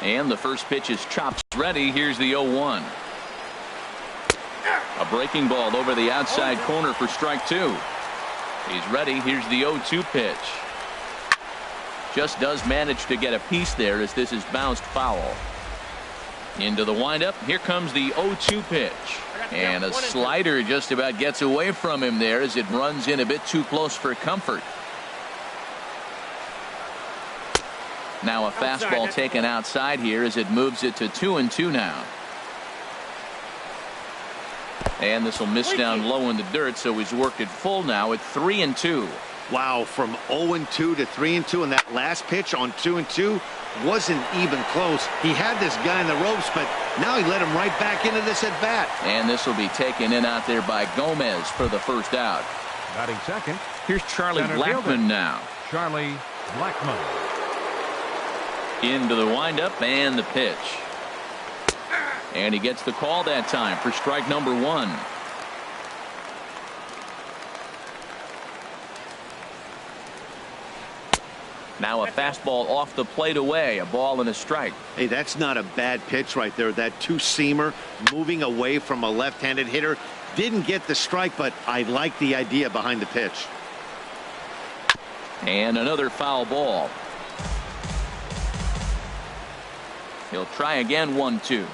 And the first pitch is chopped ready. Here's the 0-1. A breaking ball over the outside corner for strike two. He's ready. Here's the 0-2 pitch. Just does manage to get a piece there as this is bounced foul. Into the windup. Here comes the 0-2 pitch. And a slider just about gets away from him there as it runs in a bit too close for comfort. Now a fastball taken outside here as it moves it to 2-2 now. And this will miss down low in the dirt, so he's worked it full now at 3-2. Wow, from 0-2 to 3-2, and that last pitch on 2-2 wasn't even close. He had this guy in the ropes, but now he let him right back into this at bat. And this will be taken in out there by Gomez for the first out. Batting second. Here's Charlie Blackmon now. Charlie Blackmon. Into the windup and the pitch. And he gets the call that time for strike number one. Now a fastball off the plate away, a ball and a strike. Hey, that's not a bad pitch right there. That two-seamer moving away from a left-handed hitter. Didn't get the strike, but I like the idea behind the pitch. And another foul ball. He'll try again, 1-2.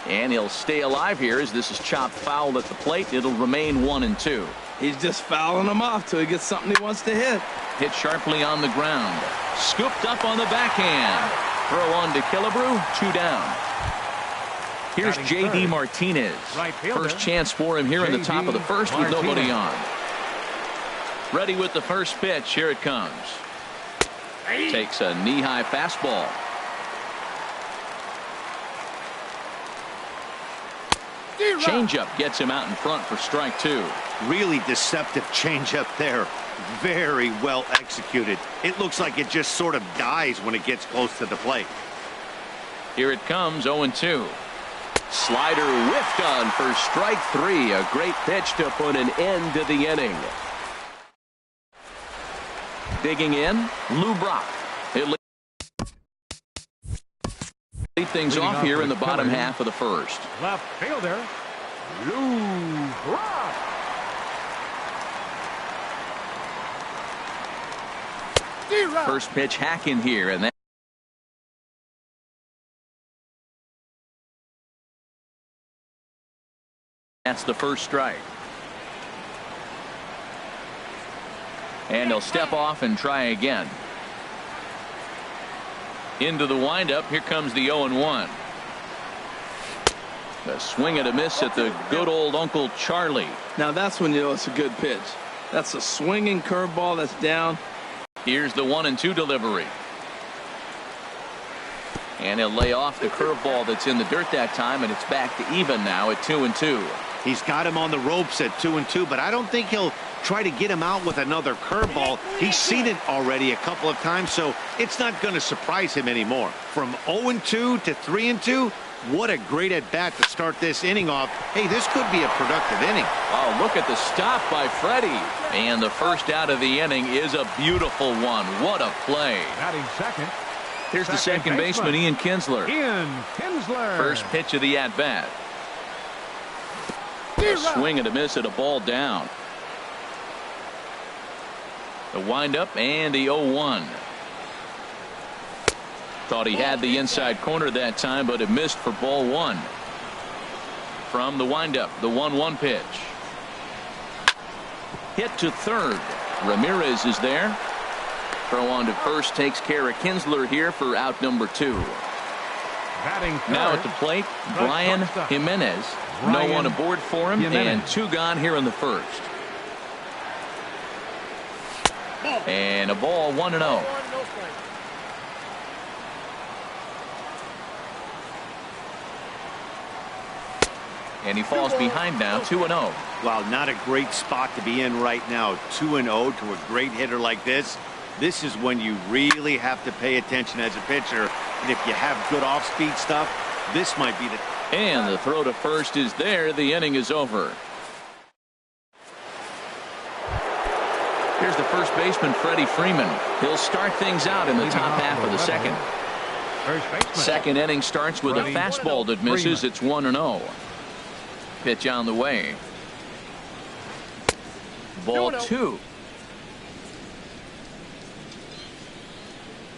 And he'll stay alive here as this is chopped foul at the plate. It'll remain 1-2. He's just fouling him off till he gets something he wants to hit. Hit sharply on the ground. Scooped up on the backhand. Throw on to Killebrew. 2 down. Here's J.D. Martinez. First chance for him here in the top of the first with nobody on. Ready with the first pitch. Here it comes. Takes a knee-high fastball. Changeup gets him out in front for strike two. Really deceptive changeup there. Very well executed. It looks like it just sort of dies when it gets close to the plate. Here it comes, 0-2. Slider whiffed on for strike three. A great pitch to put an end to the inning. Digging in, Lou Brock. He'll lead things off here in the bottom half of the first. Left fielder, Lou Brock. First pitch hacking here, and that's the first strike. And he'll step off and try again. Into the windup. Here comes the 0-1. A swing and a miss at the good old Uncle Charlie. Now that's when you know it's a good pitch. That's a swinging curveball that's down. Here's the 1-2 delivery. And he'll lay off the curveball that's in the dirt that time, and it's back to even now at 2-2. He's got him on the ropes at 2-2, but I don't think he'll try to get him out with another curveball. He's seen it already a couple of times, so it's not going to surprise him anymore. From 0-2 to 3-2, what a great at-bat to start this inning off. Hey, this could be a productive inning. Oh, look at the stop by Freddie. And the first out of the inning is a beautiful one. What a play. Batting second. Here's the second baseman, Ian Kinsler. Ian Kinsler. First pitch of the at-bat. A swing and a miss at a ball down. The windup and the 0-1. Thought he had the inside corner that time, but it missed for ball one. From the windup, the 1-1 pitch. Hit to third. Ramirez is there. Throw on to first takes care of Kinsler here for out number 2. Batting third, now at the plate, Brian Jimenez. No one aboard for him, and 2 gone here in the first. And a ball, 1-0. And he falls behind now, 2-0. Wow, not a great spot to be in right now. 2-0 to a great hitter like this. This is when you really have to pay attention as a pitcher. And if you have good off-speed stuff, this might be the... And the throw to first is there. The inning is over. Here's the first baseman, Freddie Freeman. He'll start things out in the top half of the second. First baseman. Second inning starts with a Freddie fastball that misses. Freeman. It's 1-0. Pitch on the way. Ball 2.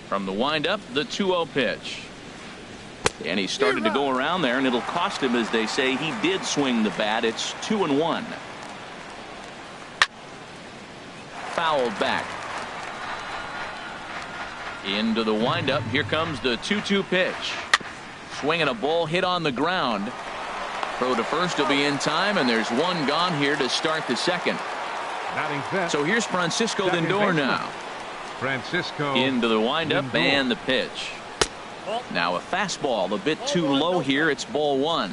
From the windup, the 2-0 pitch. And he started to go around there, and it'll cost him, as they say. He did swing the bat. It's 2-1. Fouled back. Into the windup. Here comes the 2-2 pitch. Swinging a ball hit on the ground. Throw to first will be in time, and there's one gone here to start the second. Batting fifth. So here's Francisco Second Lindor baseman. now. Francisco Into the windup Lindor. and the pitch. Now a fastball a bit too low here. It's ball 1.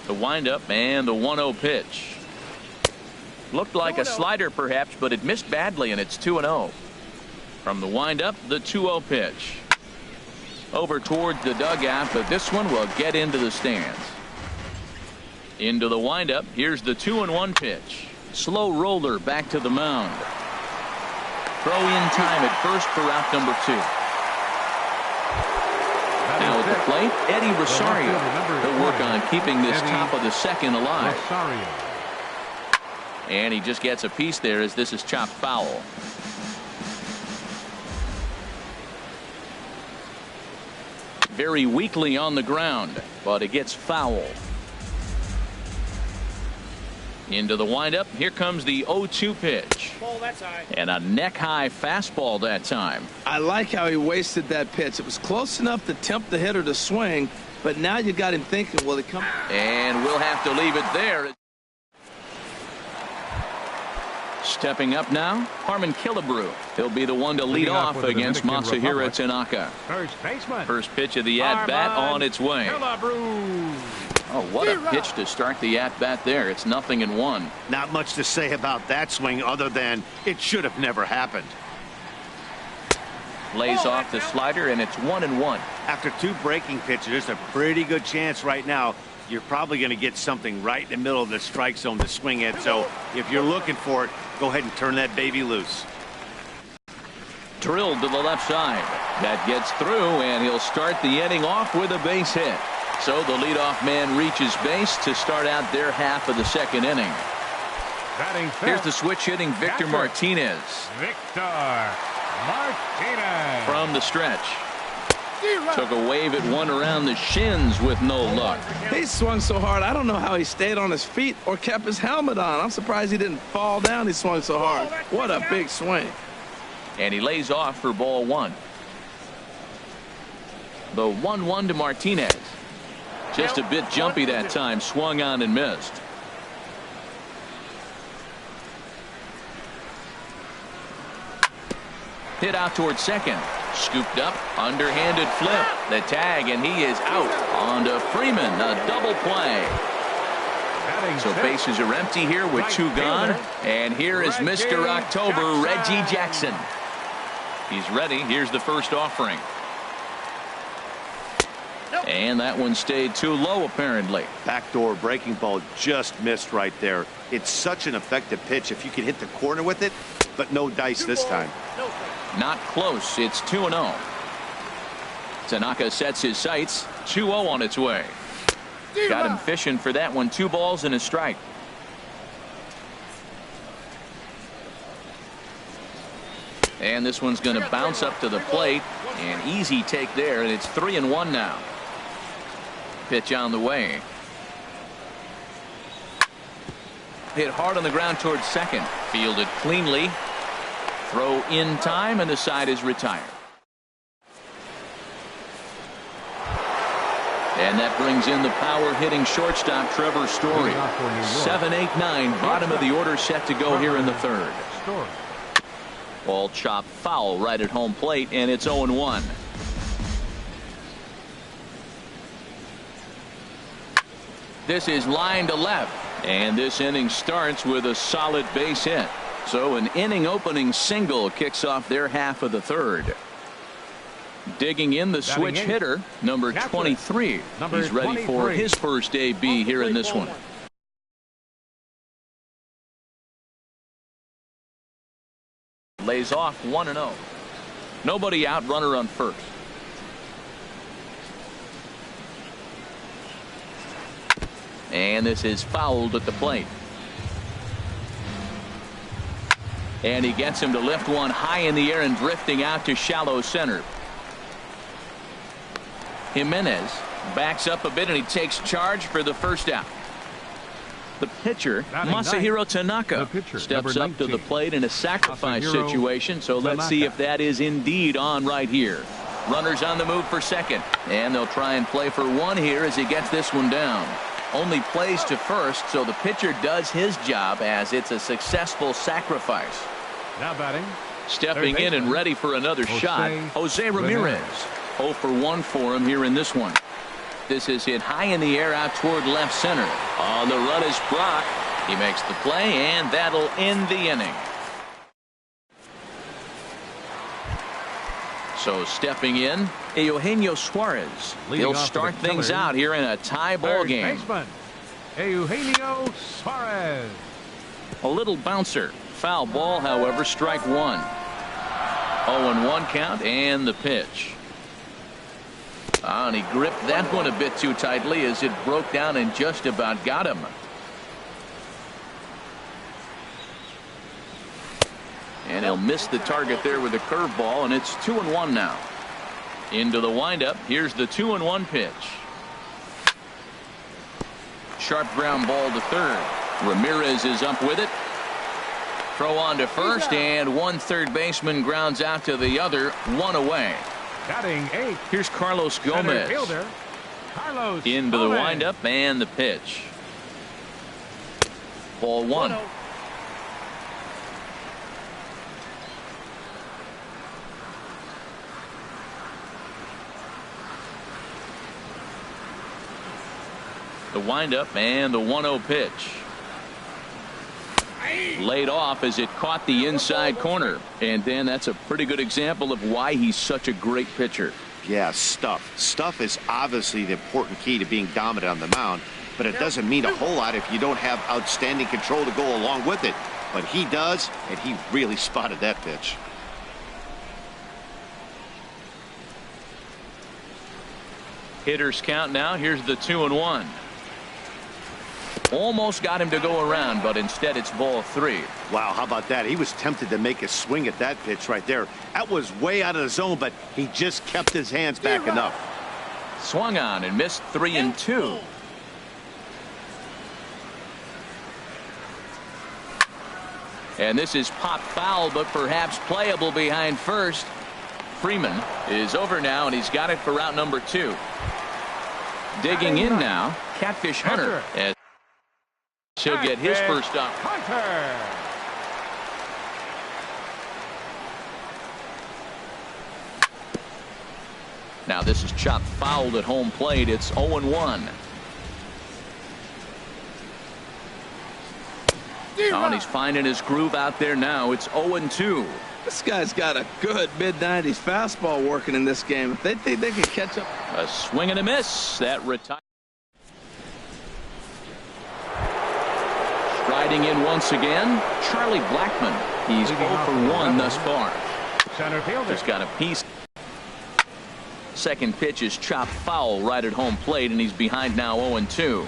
The windup and the 1-0 pitch. Looked like a slider perhaps, but it missed badly, and it's 2-0. From the windup, the 2-0 pitch. Over towards the dugout, but this one will get into the stands. Into the windup. Here's the 2-1 pitch. Slow roller back to the mound. Throw in time at first for out number 2. Now at the plate, Eddie Rosario. He'll work on keeping this top of the second alive. Rosario. And he just gets a piece there as this is chopped foul. Very weakly on the ground, but it gets foul. Into the windup. Here comes the 0-2 pitch. And a neck-high fastball that time. I like how he wasted that pitch. It was close enough to tempt the hitter to swing, but now you got him thinking, will it come? And we'll have to leave it there. Stepping up now, Harmon Killebrew. He'll be the one to lead Leading off off with the against Dominican Masahiro Republic. Tanaka. First baseman. First pitch of the at-bat on its way. Killebrew. Oh, what a pitch to start the at-bat there. It's 0-1. Not much to say about that swing other than it should have never happened. Lays off the slider, and it's 1-1. After 2 breaking pitches, there's a pretty good chance right now you're probably going to get something right in the middle of the strike zone to swing at. So if you're looking for it, go ahead and turn that baby loose. Drilled to the left side. That gets through, and he'll start the inning off with a base hit. So the leadoff man reaches base to start out their half of the second inning. Batting fifth. Here's the switch hitting Victor Catcher. Martinez Victor Martinez. from the stretch. Took a wave at one around the shins with no luck. He swung so hard, I don't know how he stayed on his feet or kept his helmet on. I'm surprised he didn't fall down. He swung so hard. What a big swing. And he lays off for ball 1. The 1-1 to Martinez. Just a bit jumpy that time. Swung on and missed. Hit out towards second. Scooped up. Underhanded flip. The tag, and he is out. On to Freeman. A double play. Batting So sixth. bases are empty here with 2 gone. And here is Mr. October, Reggie Jackson. He's ready. Here's the first offering. And that one stayed too low, apparently. Backdoor breaking ball just missed right there. It's such an effective pitch if you can hit the corner with it, but no dice this time. Not close. It's 2-0. Tanaka sets his sights. 2-0 on its way. Got him fishing for that one. 2 balls and a strike. And this one's going to bounce up to the plate. An easy take there, and it's 3-1 now. Pitch on the way. Hit hard on the ground towards second. Fielded cleanly. Throw in time, and the side is retired. And that brings in the power-hitting shortstop, Trevor Story. 7, 8, 9, bottom of the order set to go here in the third. Story. Ball chopped foul right at home plate, and it's 0-1. This is line to left, and this inning starts with a solid base hit. So an inning opening single kicks off their half of the third. Digging in the switch hitter, number 23. He's ready for his first AB here in this one. Lays off 1-0. Nobody out, runner on first. And this is fouled at the plate. And he gets him to lift one high in the air and drifting out to shallow center. Jimenez backs up a bit and he takes charge for the first out. The pitcher, Masahiro Tanaka, steps up to the plate in a sacrifice situation. So let's see if that is indeed on right here. Runners on the move for second. And they'll try and play for one here as he gets this one down. Only plays to first, so the pitcher does his job as it's a successful sacrifice. Now batting. Stepping in and ready for another shot, Jose Ramirez. 0 for 1 for him here in this one. This is hit high in the air out toward left center. On the run is Brock. He makes the play, and that'll end the inning. So stepping in, Eugenio Suarez. He'll start things out here in a tie ball game. Eugenio Suarez. A little bouncer. Foul ball, however, strike one. 0-1 count and the pitch. And he gripped that one a bit too tightly as it broke down and just about got him. And he'll miss the target there with a curveball, and it's 2-1 now. Into the windup. Here's the 2-1 pitch. Sharp ground ball to third. Ramirez is up with it. Throw on to first, and one third baseman grounds out to the other, one away. Batting 8. Here's Carlos Gomez. Into the windup and the pitch. Ball one. The windup and the 1-0 pitch. Laid off as it caught the inside corner. And Dan, that's a pretty good example of why he's such a great pitcher. Yeah, stuff. Stuff is obviously the important key to being dominant on the mound, but it doesn't mean a whole lot if you don't have outstanding control to go along with it. But he does, and he really spotted that pitch. Hitters count now. Here's the 2-1. Almost got him to go around, but instead it's ball 3. Wow, how about that? He was tempted to make a swing at that pitch right there. That was way out of the zone, but he just kept his hands back enough. Swung on and missed 3-2. And this is popped foul, but perhaps playable behind first. Freeman is over now, and he's got it for route number 2. Digging in now, Catfish Hunter. As he'll get his first up. Now this is chopped fouled at home plate. It's 0-1. Oh, and he's finding his groove out there now. It's 0-2. This guy's got a good mid-90s fastball working in this game. If they think they can catch up. A swing and a miss. That retires. Striding in once again, Charlie Blackmon. He's 0 for 1 thus far. Center fielder. Just got a piece. Second pitch is chopped foul right at home plate, and he's behind now 0-2.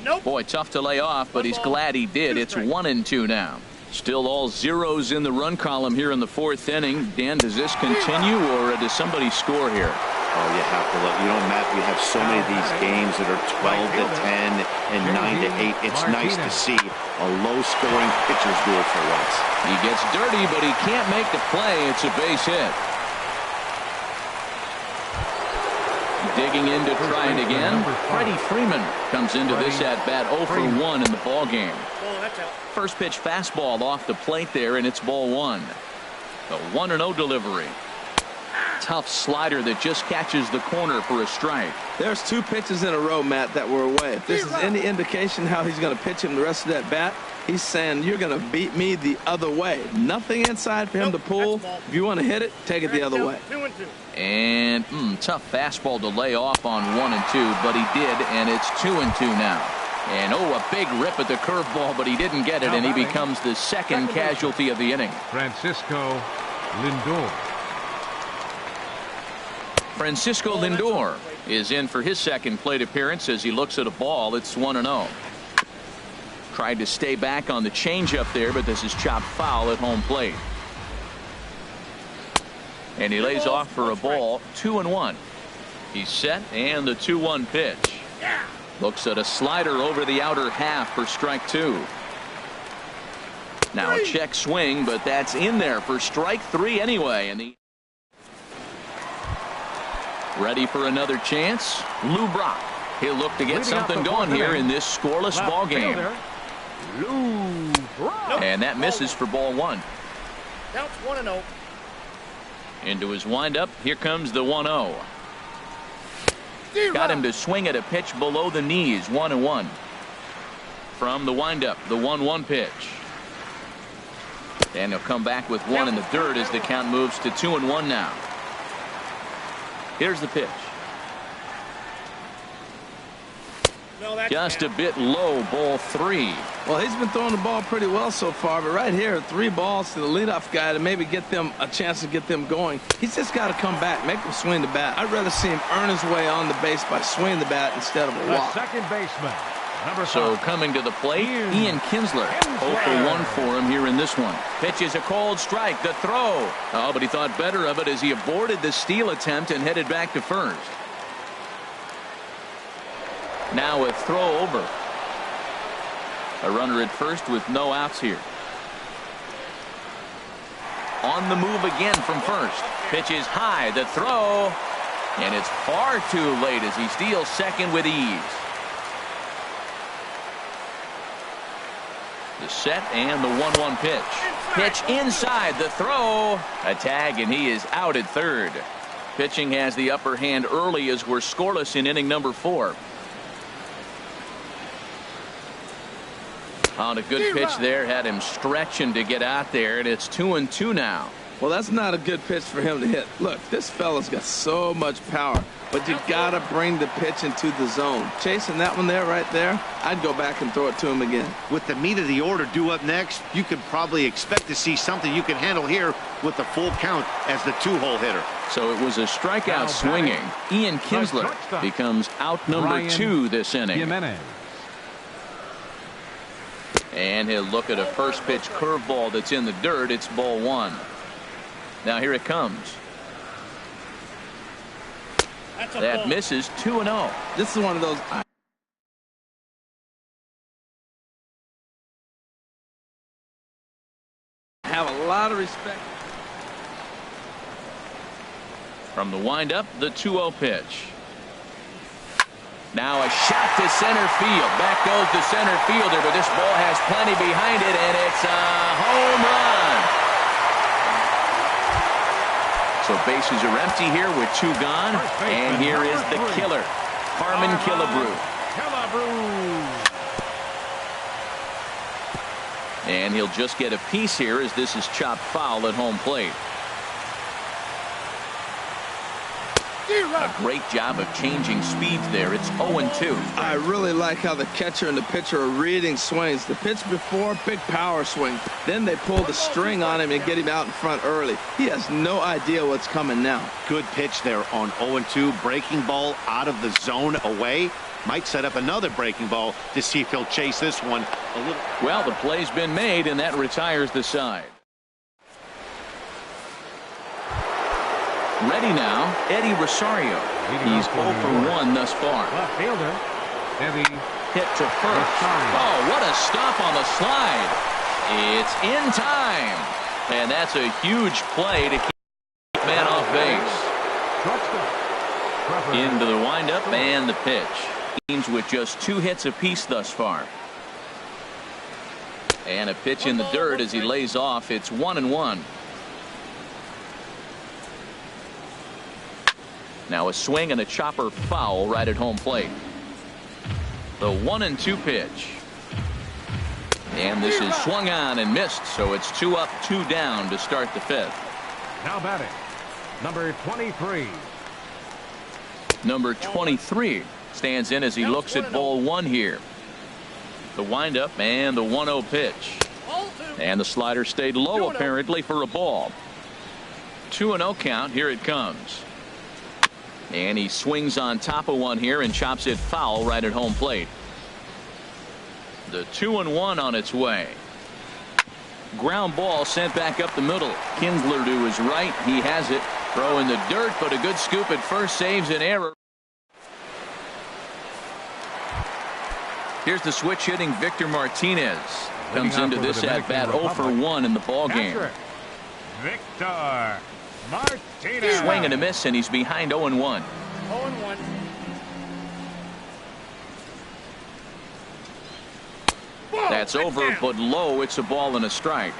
Nope. Boy, tough to lay off, but he's glad he did. It's 1-2 now. Still all zeros in the run column here in the 4th inning. Dan, does this continue, or does somebody score here? Oh, you have to look. You know, Matt, we have so many of these games that are 12-10 and 9-8. It's nice to see a low-scoring pitcher's duel for once. He gets dirty, but he can't make the play. It's a base hit. Digging in to try it again. Freddie Freeman comes into this at-bat 0 for 1 in the ballgame. First pitch fastball off the plate there, and it's ball 1. The 1-0 delivery. Tough slider that just catches the corner for a strike. There's 2 pitches in a row, Matt, that were away. If this is any indication how he's going to pitch him the rest of that bat, he's saying you're going to beat me the other way. Nothing inside for him to pull. If you want to hit it, take it the other way. And tough fastball to lay off on 1-2, but he did, and it's 2-2 now. And a big rip at the curveball, but he didn't get it, and he becomes the second casualty of the inning. Francisco Lindor. Francisco Lindor is in for his second plate appearance as he looks at a ball. It's 1-0. Tried to stay back on the changeup there, but this is chopped foul at home plate. And he lays off for a ball. 2-1. He's set, and the 2-1 pitch. Looks at a slider over the outer half for strike 2. Now a check swing, but that's in there for strike 3 anyway. And ready for another chance. Lou Brock. He'll look to get something going here in this scoreless ball game. And that misses for ball 1. Counts 1-0. Into his windup. Here comes the 1-0. Got him to swing at a pitch below the knees. 1-1. From the windup, the 1-1 pitch. And he'll come back with one in the dirt as the count moves to 2-1 now. Here's the pitch. Just a bit low, ball 3. Well, he's been throwing the ball pretty well so far, but right here, 3 balls to the leadoff guy to maybe get them a chance to get them going. He's just got to come back, make them swing the bat. I'd rather see him earn his way on the base by swinging the bat instead of a walk. The second baseman, number 5. So coming to the plate, Ian Kinsler. 0-for-1 for him here in this one. Pitch is a cold strike. The throw. Oh, but he thought better of it as he aborted the steal attempt and headed back to first. Now a throw over. A runner at first with no outs here. On the move again from first. Pitch is high. The throw. And it's far too late as he steals second with ease. The set and the 1-1 pitch. Pitch inside. The throw. A tag, and he is out at third. Pitching has the upper hand early as we're scoreless in inning number 4. On a good pitch there, had him stretching to get out there, and it's 2-2 now. Well, that's not a good pitch for him to hit. Look, this fella's got so much power, but you got to bring the pitch into the zone. Chasing that one there, right there, I'd go back and throw it to him again. With the meat of the order due up next, you could probably expect to see something you can handle here with the full count as the 2-hole hitter. So it was a strikeout swinging. Ian Kinsler becomes out number 2 this inning. Jimenez. And he'll look at a first pitch curveball that's in the dirt. It's ball 1. Now here it comes. That misses. 2-0. This is one of those. I have a lot of respect. From the windup, the 2-0 pitch. Now a shot to center field. Back goes the center fielder, but this ball has plenty behind it, and it's a home run. So bases are empty here with 2 gone, and here is the killer, Harmon Killebrew. And he'll just get a piece here as this is chopped foul at home plate. A great job of changing speeds there. It's 0-2. I really like how the catcher and the pitcher are reading swings. The pitch before, big power swing. Then they pull the string on him and get him out in front early. He has no idea what's coming now. Good pitch there on 0-2. Breaking ball out of the zone away. Might set up another breaking ball to see if he'll chase this one a little. Well, the play's been made, and that retires the side. Ready now, Eddie Rosario. He's 0-for-1 thus far. Left fielder, Eddie. Hit to first. Oh, what a stop on the slide. It's in time. And that's a huge play to keep man off base. Into the windup and the pitch. Teams with just 2 hits apiece thus far. And a pitch in the dirt as he lays off. It's 1-1. Now a swing and a chopper foul right at home plate. The 1-2 pitch. And this is swung on and missed, so it's 2 up, 2 down to start the 5th. Now batting, number 23. Number 23 stands in as he looks at ball 1 here. The windup and the 1-0 pitch. And the slider stayed low apparently for a ball. 2-0 count. Here it comes. And he swings on top of one here and chops it foul right at home plate. The 2-1 on its way. Ground ball sent back up the middle. Kinsler to his right. He has it. Throw in the dirt, but a good scoop at first saves an error. Here's the switch hitting Victor Martinez. Comes into this at bat 0 for 1 in the ball game. Victor Martinez. Swing and a miss, and he's behind 0-1. 0-1. That's over, but low. It's a ball and a strike.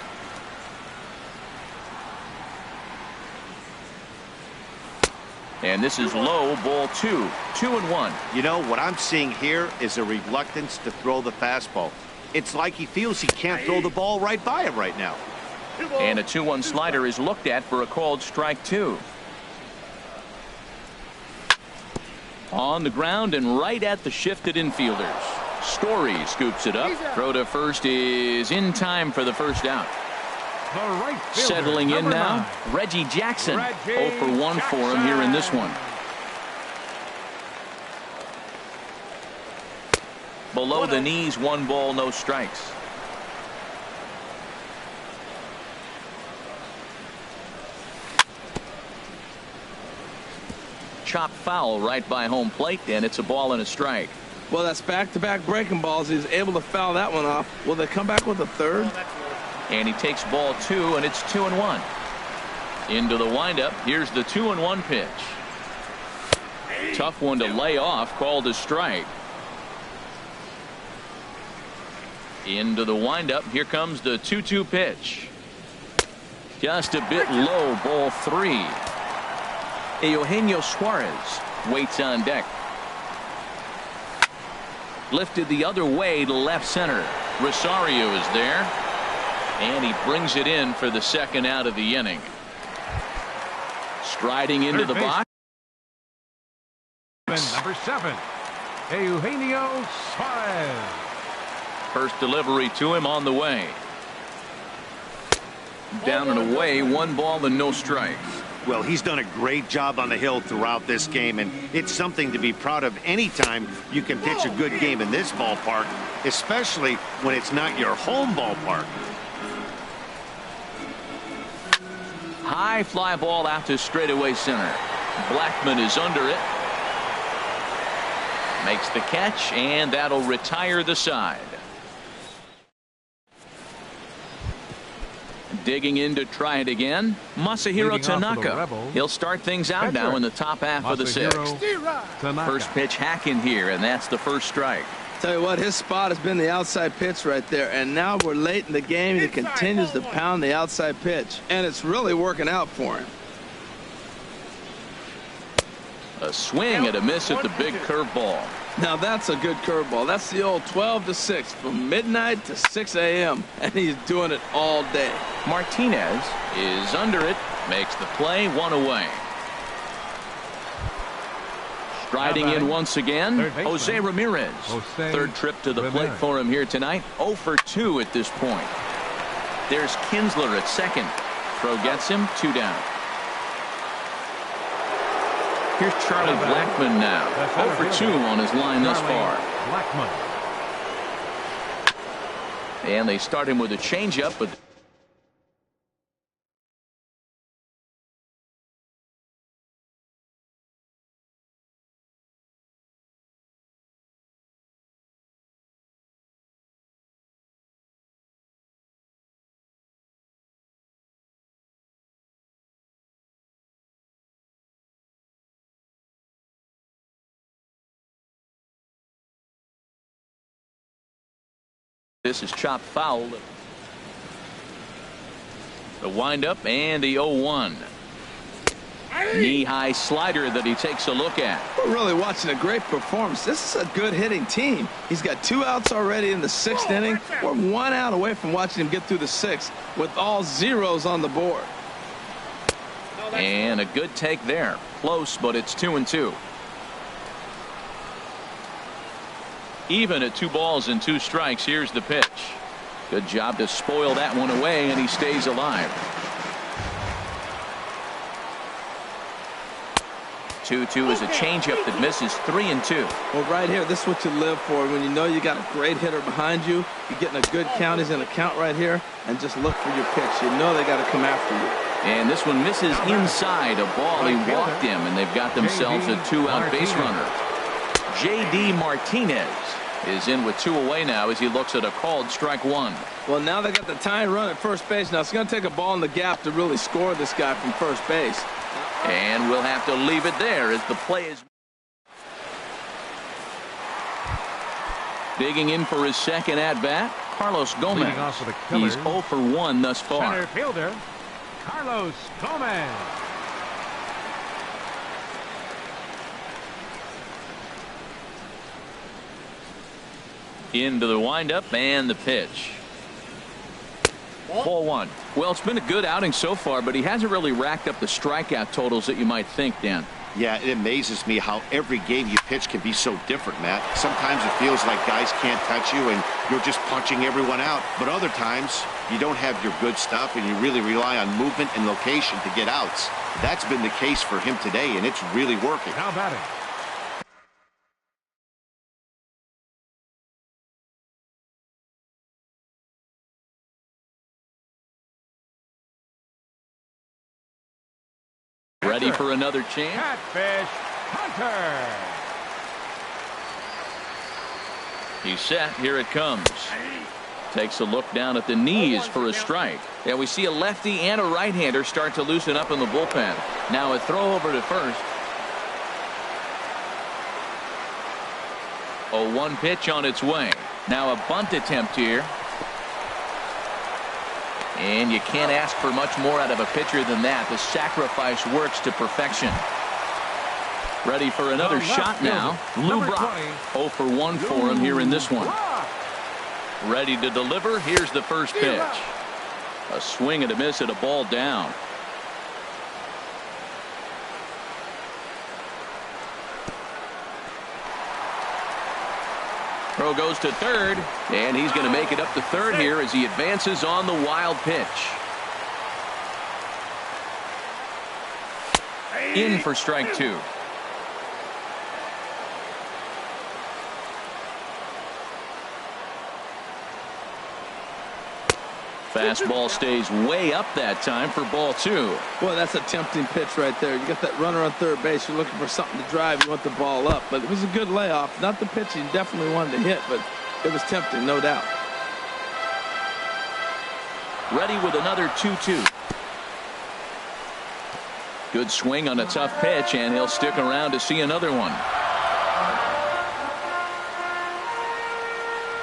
And this is low, ball 2. 2-1. You know, what I'm seeing here is a reluctance to throw the fastball. It's like he feels he can't throw the ball right by him right now. And a 2-1 slider is looked at for a called strike 2. On the ground and right at the shifted infielders. Story scoops it up. Throw to first is in time for the first out. The right fielder, Settling in now, 9. Reggie Jackson. Reggie 0 for 1 for him here in this one. Below the knees, 1 ball, no strikes. Chop foul right by home plate, and it's a ball and a strike. Well, that's back-to-back breaking balls. He's able to foul that one off. Will they come back with a third? And he takes ball 2, and it's 2-1. Into the windup. Here's the 2-1 pitch. Tough one to lay off, called a strike. Into the windup. Here comes the 2-2 pitch. Just a bit low, ball 3. Eugenio Suarez waits on deck. Lifted the other way to left center. Rosario is there. And he brings it in for the second out of the inning. Striding into the box. Number 7, Eugenio Suarez. First delivery to him on the way. Down and away, 1 ball and no strikes. Well, he's done a great job on the hill throughout this game, and it's something to be proud of anytime you can pitch a good game in this ballpark, especially when it's not your home ballpark. High fly ball out to straightaway center. Blackman is under it. Makes the catch, and that'll retire the side. Digging in to try it again, Masahiro Tanaka. He'll start things out now in the top half of the 6th. First pitch hacking here, and that's the first strike. Tell you what, his spot has been the outside pitch right there, and now we're late in the game. He continues to pound the outside pitch, and it's really working out for him. A swing and a miss at the big curveball. Now that's a good curveball. That's the old 12 to 6 from midnight to 6 a.m. and he's doing it all day. Martinez is under it, makes the play, 1 away. Striding in once again, Jose Ramirez. Third trip to the plate for him here tonight. 0 for 2 at this point. There's Kinsler at second. Throw gets him, 2 down. Here's Charlie Blackman now. 0 for 2 on his line thus far. Blackman. And they start him with a changeup, but this is chopped foul. The windup and the 0-1. Knee-high slider that he takes a look at. We're really watching a great performance. This is a good hitting team. He's got 2 outs already in the 6th inning. We're 1 out away from watching him get through the 6th with all zeros on the board. And a good take there. Close, but it's 2-2. Even at 2 balls and 2 strikes. Here's the pitch. Good job to spoil that one away, and he stays alive. 2-2 is a changeup that misses 3-2. Well, right here, this is what you live for. When you know you got a great hitter behind you, you're getting a good count. He's in a count right here, and just look for your pitch. You know they got to come after you. And this one misses inside. A ball, he walked him, and they've got themselves a 2-out base runner. J.D. Martinez is in with 2 away now as he looks at a called strike 1. Well, now they got the tying run at first base. Now it's going to take a ball in the gap to really score this guy from first base. And we'll have to leave it there as the play is. Digging in for his second at-bat, Carlos Gomez. Leading off for the Killers, he's 0 for 1 thus far. Center fielder, Carlos Gomez. Into the windup and the pitch. Ball 1. Well, it's been a good outing so far, but he hasn't really racked up the strikeout totals that you might think, Dan. Yeah, it amazes me how every game you pitch can be so different, Matt. Sometimes it feels like guys can't touch you and you're just punching everyone out. But other times, you don't have your good stuff and you really rely on movement and location to get outs. That's been the case for him today, and it's really working. Now batting. Ready for another chance? Catfish Hunter. He's set. Here it comes. Takes a look down at the knees for a strike. Yeah, we see a lefty and a right-hander start to loosen up in the bullpen. Now a throw over to first. 0-1 pitch on its way. Now a bunt attempt here. And you can't ask for much more out of a pitcher than that. The sacrifice works to perfection. Ready for another shot now. Lou Brock. 0 for 1 for him here in this one. Ready to deliver. Here's the first pitch. A swing and a miss at a ball down. Throw goes to third, and he's going to make it up to third here as he advances on the wild pitch. In for strike 2. Fastball stays way up that time for ball 2. Boy, that's a tempting pitch right there. You got that runner on third base. You're looking for something to drive. You want the ball up. But it was a good layoff. Not the pitch he definitely wanted to hit, but it was tempting, no doubt. Ready with another 2-2. Good swing on a tough pitch, and he'll stick around to see another one.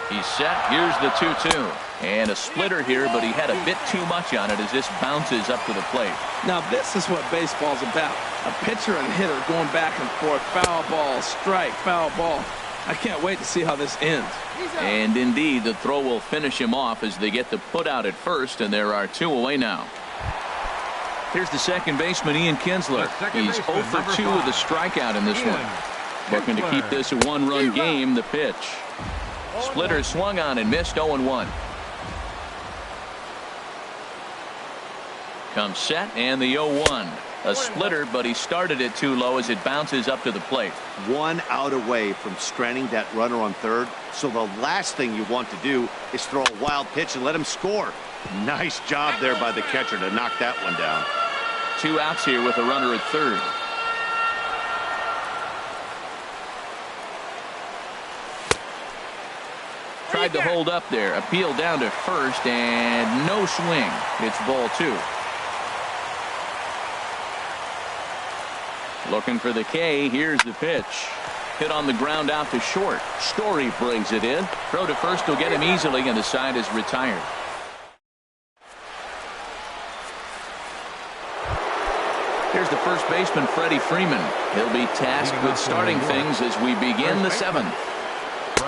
He's set. Here's the 2-2. And a splitter here, but he had a bit too much on it as this bounces up to the plate. Now this is what baseball's about. A pitcher and hitter going back and forth. Foul ball, strike, foul ball. I can't wait to see how this ends. And indeed, the throw will finish him off as they get the put out at first, and there are 2 away now. Here's the second baseman, Ian Kinsler. He's 0 for 2 with a strikeout in this one. Looking to keep this a 1-run game. The pitch. Splitter swung on and missed. 0-1. Comes set, and the 0-1. A splitter, but he started it too low as it bounces up to the plate. 1 out away from stranding that runner on third. So the last thing you want to do is throw a wild pitch and let him score. Nice job there by the catcher to knock that one down. 2 outs here with a runner at third. Tried to hold up there. Appeal down to first, and no swing. It's ball 2. Looking for the K. Here's the pitch. Hit on the ground out to short. Story brings it in. Throw to first will get him easily, and the side is retired. Here's the first baseman, Freddie Freeman. He'll be tasked with starting things as we begin the 7th.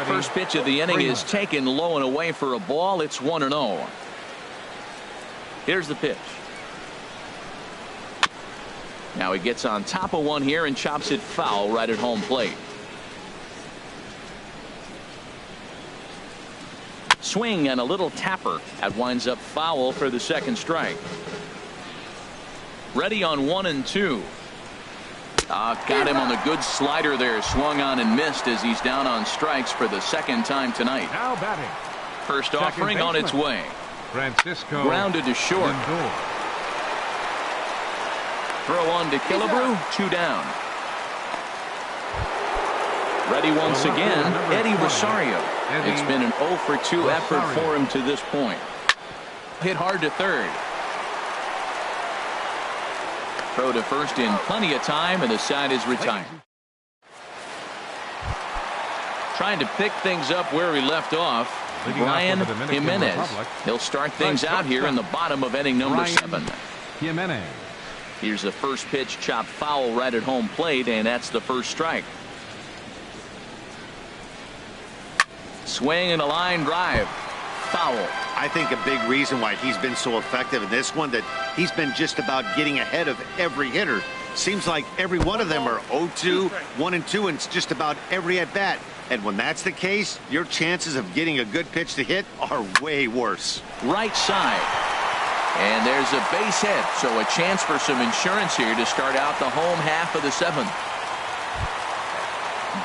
First pitch of the inning is taken low and away for a ball. It's 1-0. Here's the pitch. Now he gets on top of one here and chops it foul right at home plate. Swing and a little tapper. That winds up foul for the second strike. Ready on 1-2. Got him on the good slider there. Swung on and missed as he's down on strikes for the second time tonight. Now batting. First Second offering on its way. Francisco Grounded to short. Lindor. Throw on to Killebrew. 2 down. Ready once again, Eddie Rosario. It's been an 0 for 2 effort for him to this point. Hit hard to third. Throw to first in plenty of time, and the side is retired. Trying to pick things up where we left off. Brian Jimenez. He'll start things out here in the bottom of inning number 7. Jimenez. Here's the first pitch, chopped foul right at home plate, and that's the first strike. Swing and a line drive. Foul. I think a big reason why he's been so effective in this one, that he's been just about getting ahead of every hitter. Seems like every one of them are 0-2, 1-2, and it's just about every at bat. And when that's the case, your chances of getting a good pitch to hit are way worse. Right side. And there's a base hit, so a chance for some insurance here to start out the home half of the 7th.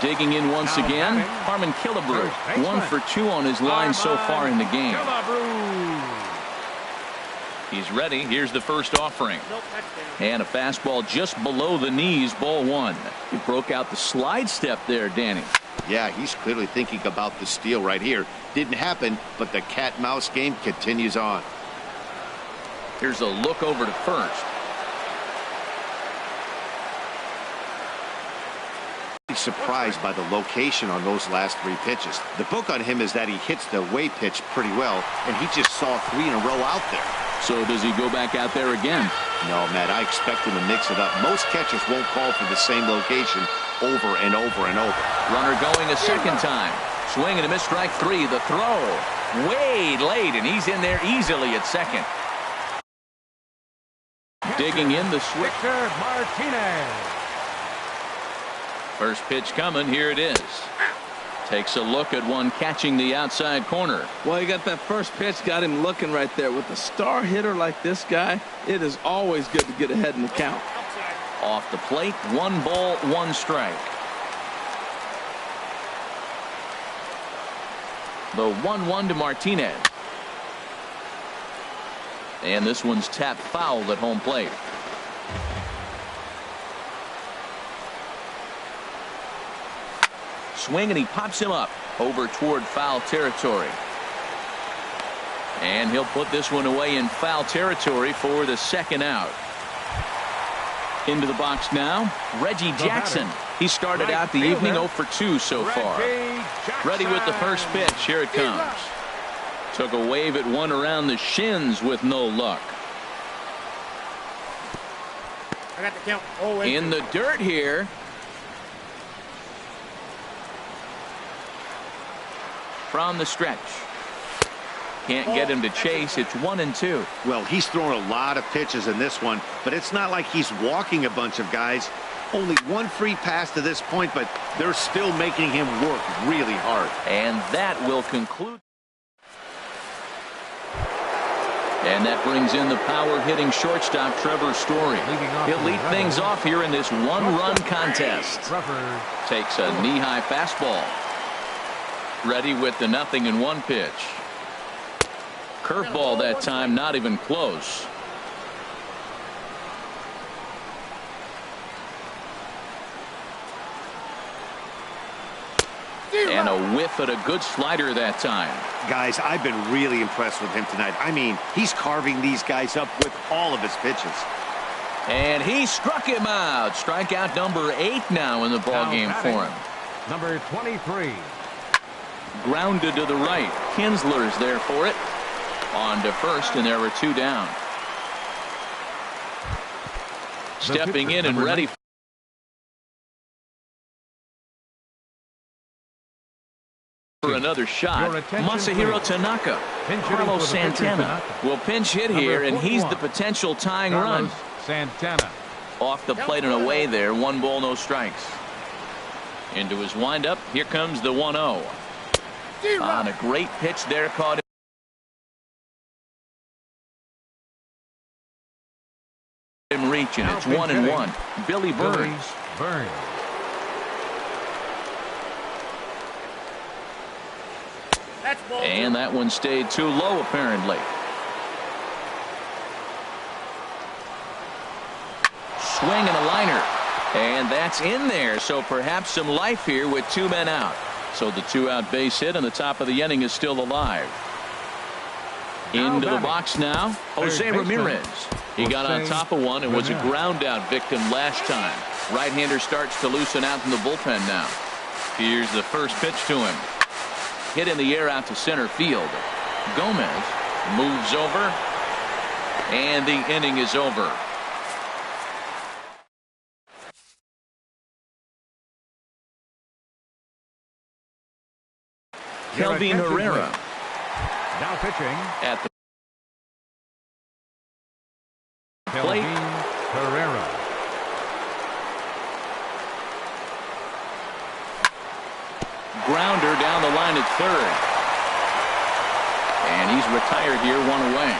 Digging in once again, Harmon Killebrew. 1 for 2 on his line so far in the game. He's ready. Here's the first offering. And a fastball just below the knees, ball 1. He broke out the slide step there, Danny. Yeah, he's clearly thinking about the steal right here. Didn't happen, but the cat-mouse game continues on. Here's a look over to first. Surprised by the location on those last 3 pitches. The book on him is that he hits the away pitch pretty well, and he just saw 3 in a row out there. So does he go back out there again? No, Matt, I expect him to mix it up. Most catchers won't call for the same location over and over and over. Runner going a second time. Swing and a miss, strike 3. The throw way late, and he's in there easily at second. Digging in the switch. Victor Martinez. First pitch coming. Here it is. Takes a look at one catching the outside corner. Well, he got that first pitch, got him looking right there. With a star hitter like this guy, it is always good to get ahead in the count. Off the plate, 1 ball, 1 strike. The 1-1 to Martinez. And this one's tapped foul at home plate. Swing, and he pops him up over toward foul territory. And he'll put this one away in foul territory for the second out. Into the box now, Reggie Jackson. He started out the evening 0 for 2 so far. Ready with the first pitch. Here it comes. Took a wave at one around the shins with no luck. I got the count. In the dirt here. From the stretch. Can't get him to chase. It's 1-2. Well, he's thrown a lot of pitches in this one, but it's not like he's walking a bunch of guys. Only 1 free pass to this point, but they're still making him work really hard. And that will conclude. And that brings in the power-hitting shortstop, Trevor Story. He'll lead things off here in this 1-run contest. Takes a knee-high fastball. Ready with the 0-1 pitch. Curveball that time, not even close. And a whiff at a good slider that time. Guys, I've been really impressed with him tonight. I mean, he's carving these guys up with all of his pitches. And he struck him out. Strikeout number 8 now in the ballgame for him. Number 23. Grounded to the right. Kinsler's there for it. On to first, and there were 2 down. Stepping in and ready for another shot. Masahiro Tanaka. Carlos Santana will pinch hit here, and he's the potential tying run. Santana. Off the plate and away there. 1 ball, no strikes. Into his windup. Here comes the 1-0. On a great pitch there, caught It's 1-1. Billy Burns. That's ball. And that one stayed too low, apparently. Swing and a liner. And that's in there, so perhaps some life here with 2 men out. So the 2-out base hit and the top of the inning is still alive. Into the box now, Jose Ramirez. He got on top of one and was a ground out victim last time. Right-hander starts to loosen out in the bullpen now. Here's the first pitch to him. Hit in the air out to center field. Gomez moves over, and the inning is over. Kelvin Herrera now pitching at the plate. Herrera. Grounder down the line at third. And he's retired here, 1 away.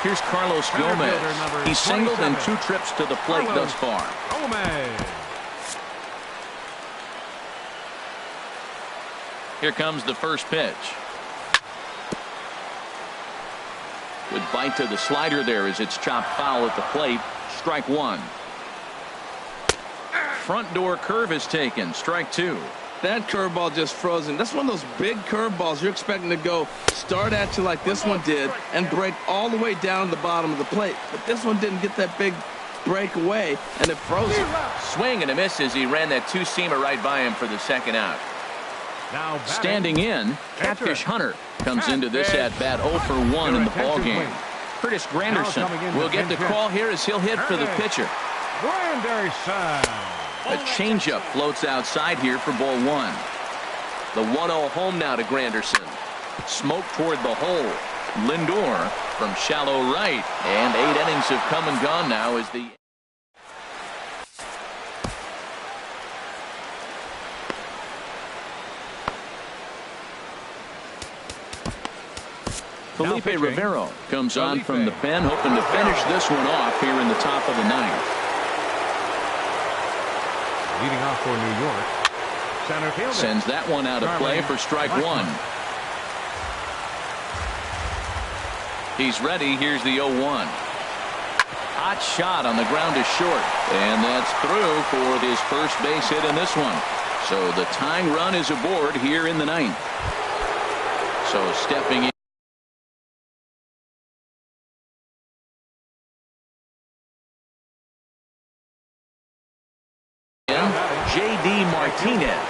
Here's Carlos Gomez. He's singled in 2 trips to the plate thus far. Gomez. Here comes the first pitch. Good bite to the slider there as it's chopped foul at the plate. Strike 1. Front door curve is taken. Strike 2. That curveball just frozen. That's one of those big curveballs you're expecting to go start at you like this one did and break all the way down to the bottom of the plate. But this one didn't get that big break away, and it froze it. Swing and a miss as he ran that 2-seamer right by him for the second out. Now standing in, Catfish Hunter comes into this at-bat 0 for 1 in the ballgame. Curtis Granderson will get the call here as he'll hit for the pitcher. Granderson. A changeup floats outside here for ball 1. The 1-0 home now to Granderson. Smoke toward the hole. Lindor from shallow right. And 8 innings have come and gone now as the Felipe Rivero comes on from the pen, hoping to finish this one off here in the top of the 9th. Leading off for New York, center fielder sends that one out of play for strike 1. He's ready. Here's the 0-1. Hot shot on the ground is short, and that's through for his first base hit in this one. So the tying run is aboard here in the 9th. So stepping in, J.D. Martinez.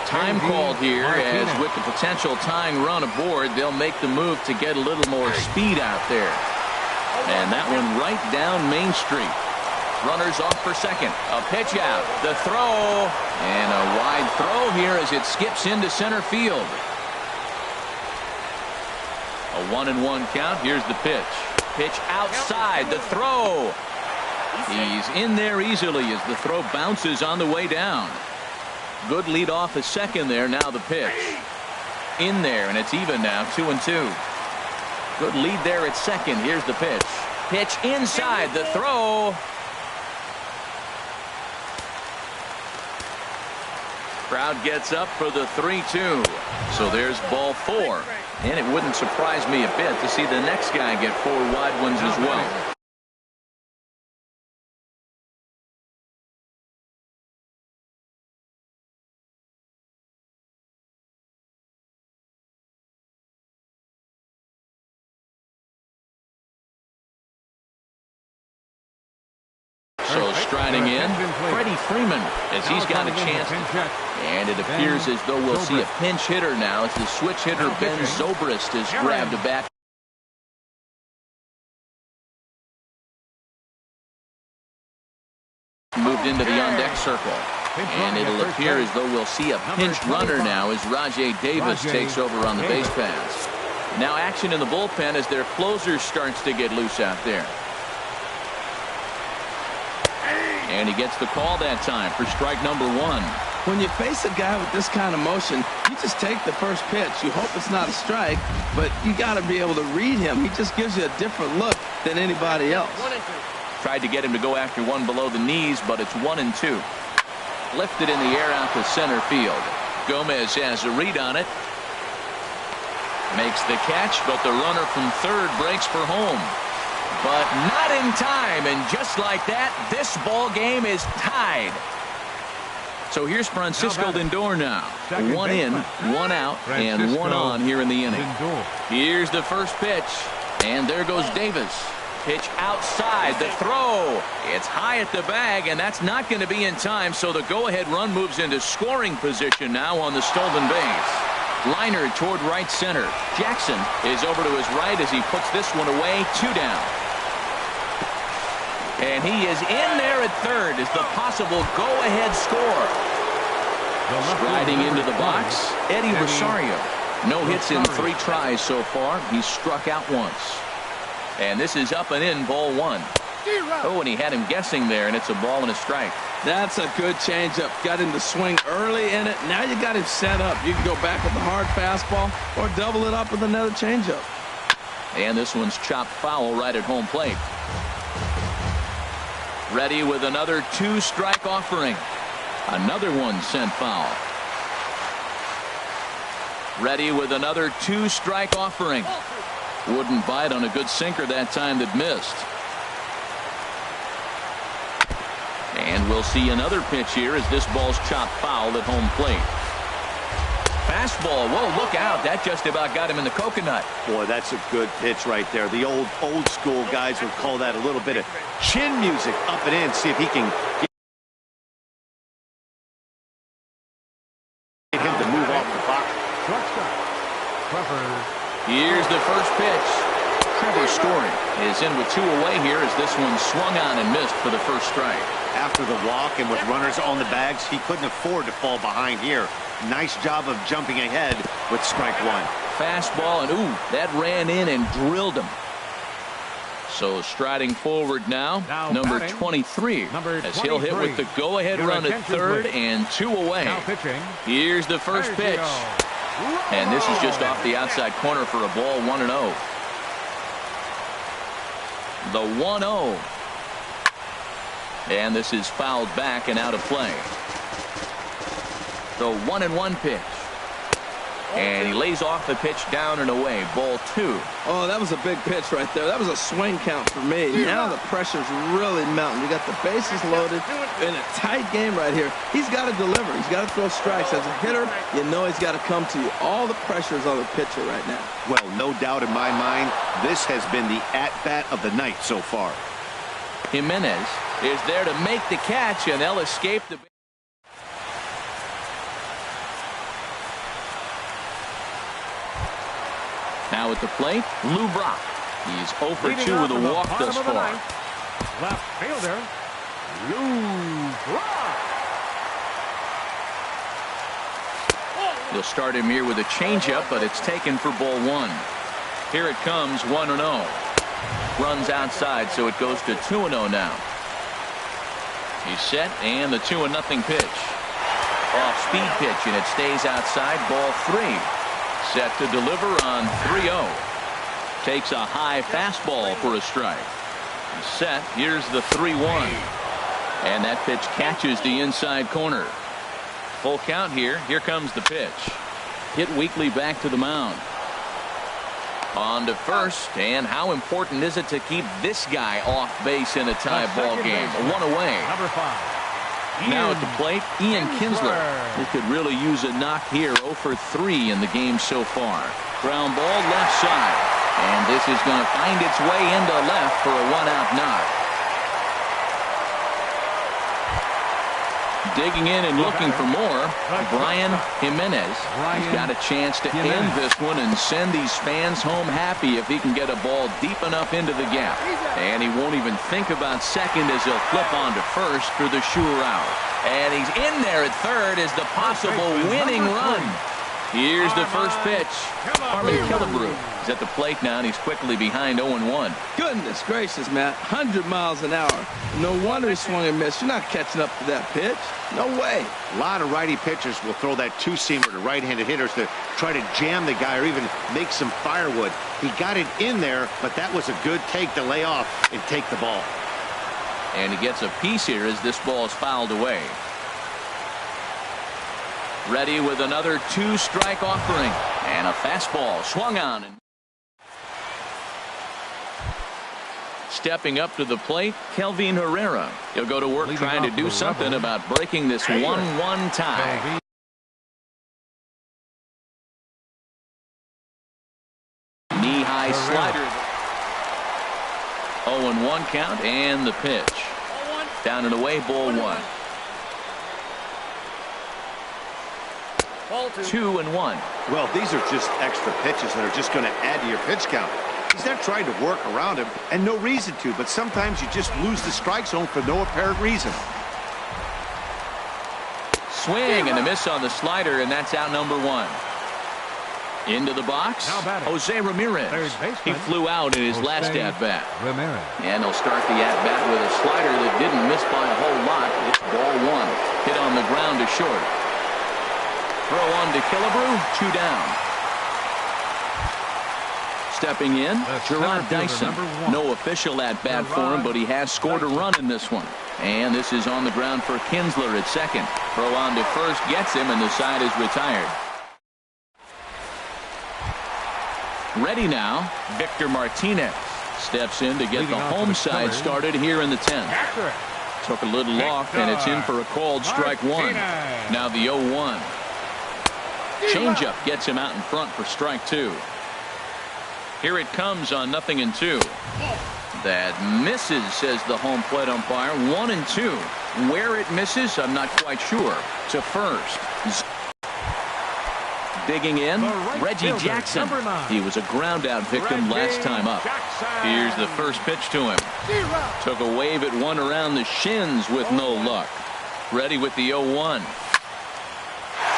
Time called here as with the potential tying run aboard, they'll make the move to get a little more speed out there. And that one right down Main Street. Runners off for second. A pitch out. The throw. And a wide throw here as it skips into center field. A 1-1 count. Here's the pitch. Pitch outside. The throw. He's in there easily as the throw bounces on the way down. Good lead off at second there. Now the pitch. In there, and it's even now, 2-2. Good lead there at second. Here's the pitch. Pitch inside. The throw. Crowd gets up for the 3-2. So there's ball 4. And it wouldn't surprise me a bit to see the next guy get 4 wide ones as well. So striding in, Freddie Freeman as he's got a chance. And it appears as though we'll see a pinch hitter now as the switch hitter Ben Zobrist has grabbed a bat. Moved into the on-deck circle. And it'll appear as though we'll see a pinch runner now as Rajay Davis takes over on the base paths. Now action in the bullpen as their closer starts to get loose out there. And he gets the call that time for strike number 1. When you face a guy with this kind of motion, you just take the first pitch. You hope it's not a strike, but you got to be able to read him. He just gives you a different look than anybody else. 1-2. Tried to get him to go after one below the knees, but it's 1-2. Lifted in the air out to center field. Gomez has a read on it. Makes the catch, but the runner from third breaks for home. But not in time, and just like that, this ball game is tied. So here's Francisco Lindor now. One in, one out, and one on here in the inning. Here's the first pitch, and there goes Davis. Pitch outside, the throw. It's high at the bag, and that's not going to be in time, so the go-ahead run moves into scoring position now on the stolen base. Liner toward right center. Jackson is over to his right as he puts this one away. 2 down. And he is in there at third as the possible go-ahead score. Striding into the box, Eddie Rosario. No hits in 3 tries so far. He's struck out once. And this is up and in, ball 1. Oh, and he had him guessing there, and it's a ball and a strike. That's a good changeup. Got him to swing early in it. Now you got him set up. You can go back with the hard fastball or double it up with another changeup. And this one's chopped foul right at home plate. Ready with another 2-strike offering. Another one sent foul. Ready with another 2-strike offering. Wouldn't bite on a good sinker that time that missed. And we'll see another pitch here as this ball's chopped foul at home plate. Fastball. Whoa, look out. That just about got him in the coconut. Boy, that's a good pitch right there. The old school guys would call that a little bit of chin music up and in. See if he can get him to move off the box. Here's the first pitch. Trevor Story is in with 2 away here as this one swung on and missed for the first strike. After the walk and with runners on the bags, he couldn't afford to fall behind here. Nice job of jumping ahead with strike 1. Fastball, and ooh, that ran in and drilled him. So striding forward now number 23, as he'll hit with the go-ahead run at third and 2 away. Here's the first pitch. And this is just off the outside corner for a ball, 1-0. The 1-0. And this is fouled back and out of play. The 1-1 pitch. And he lays off the pitch down and away. Ball 2. Oh, that was a big pitch right there. That was a swing count for me. Now the pressure's really mounting. You got the bases loaded in a tight game right here. He's got to deliver. He's got to throw strikes. As a hitter, you know he's got to come to you. All the pressure's on the pitcher right now. Well, no doubt in my mind, this has been the at-bat of the night so far. Jimenez is there to make the catch, and they'll escape the... Now at the plate, Lou Brock. He's 0 for 2 with a walk thus far. Left fielder, Lou Brock. He'll start him here with a changeup, but it's taken for ball 1. Here it comes, 1-0. Runs outside, so it goes to 2-0 now. He's set, and the 2-0 pitch. Off-speed pitch, and it stays outside, ball 3. Set to deliver on 3-0. Takes a high fastball for a strike. He's set. Here's the 3-1. And that pitch catches the inside corner. Full count here. Here comes the pitch. Hit weakly back to the mound. On to first. And how important is it to keep this guy off base in a tie ball game? 1 away. Number 5. Now at the plate, Ian Kinsler. He could really use a knock here. 0 for 3 in the game so far. Ground ball left side. And this is going to find its way into left for a 1-out knock. Digging in and looking for more, Brian Jimenez. He's got a chance to end this one and send these fans home happy if he can get a ball deep enough into the gap. And he won't even think about second as he'll flip on to first for the sure out. And he's in there at third as the possible winning run. Here's the first pitch. Harmon Killebrew is at the plate now, and he's quickly behind 0-1. Goodness gracious, Matt. 100 miles an hour. No wonder he swung and missed. You're not catching up to that pitch. No way. A lot of righty pitchers will throw that two-seamer to right-handed hitters to try to jam the guy or even make some firewood. He got it in there, but that was a good take to lay off and take the ball. And he gets a piece here as this ball is fouled away. Ready with another two-strike offering. And a fastball swung on. Stepping up to the plate, Kelvin Herrera. He'll go to work trying to do something about breaking this 1-1 tie. Knee-high slider. 0-1 count and the pitch. Down and away, ball one. 2-1. Well, these are just extra pitches that are just going to add to your pitch count. He's not trying to work around him, and no reason to, but sometimes you just lose the strike zone for no apparent reason. Swing and a miss on the slider, and that's out number one. Into the box, Jose Ramirez. He flew out in his last at-bat. And he'll start the at-bat with a slider that didn't miss by a whole lot. It's ball one. Hit on the ground to short. Throw on to Killebrew, 2 down. Stepping in, Gerard Dyson. No official at-bat for him, but he has scored a run in this one. And this is on the ground for Kinsler at second. Throw on to first, gets him, and the side is retired. Ready now, Victor Martinez steps in to get the home side started here in the 10th. Took a little off, and it's in for a called strike one. Now the 0-1. Changeup gets him out in front for strike two. Here it comes on 0-2. That misses, says the home plate umpire. 1-2. Where it misses, I'm not quite sure. To first. Digging in, Reggie Jackson. He was a ground-out victim last time up. Here's the first pitch to him. Took a wave at one around the shins with no luck. Ready with the 0-1.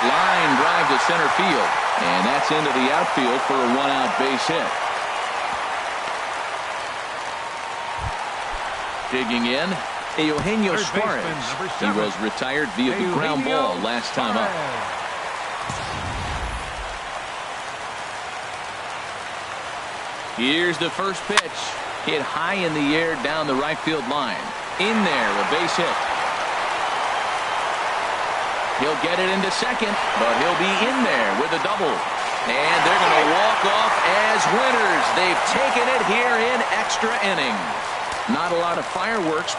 Line drive to center field. And that's into the outfield for a one-out base hit. Digging in, Eugenio Suarez. He was retired via the ground ball last time up. Here's the first pitch. Hit high in the air down the right field line. In there, a base hit. He'll get it into second, but he'll be in there with a double. And they're going to walk off as winners. They've taken it here in extra innings. Not a lot of fireworks.